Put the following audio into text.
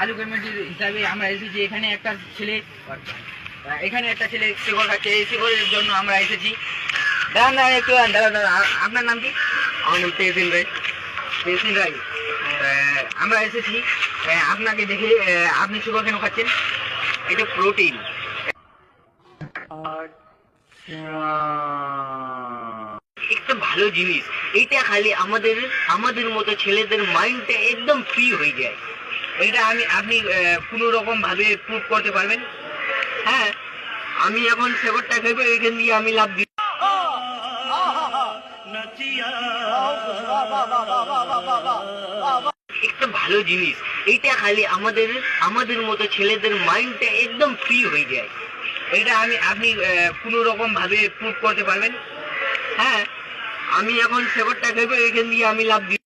আলু কমিটির হিসাবে আমরা এসেছি। এখানে একটা ছেলে শিকড় খাচ্ছে। এই শিকড়ের জন্য আমরা এসেছি। দাঁড়ান একটু দাঁড়ান। আপনার নাম কি? আমার নাম তেহসিন রায়। তেহসিন রায়। আমরা এসেছি আপনাকে দেখে। আপনি শিকড় কেন খাচ্ছেন? এটা প্রোটিন। একটা ভালো জিনিস। এটা খালি আমাদের মতো ছেলেদের মাইন্ডটা একদম ফ্রি হয়ে যায়। এটা আপনি কোনো রকম ভাবে প্রুভ করতে পারবেন? হ্যাঁ, আমি এখন শেকড়টা খেয়ে এখান দিয়ে আমি লাভ দিই। একটা ভালো জিনিস। এটা খালি আমাদের মতো ছেলেদের মাইন্ডটা একদম ফ্রি হয়ে যায়। এটা আপনি কোনো রকম ভাবে প্রুভ করতে পারবেন? হ্যাঁ, আমি এখন শেকড়টা খেয়ে এখান দিয়ে আমি লাভ দিই।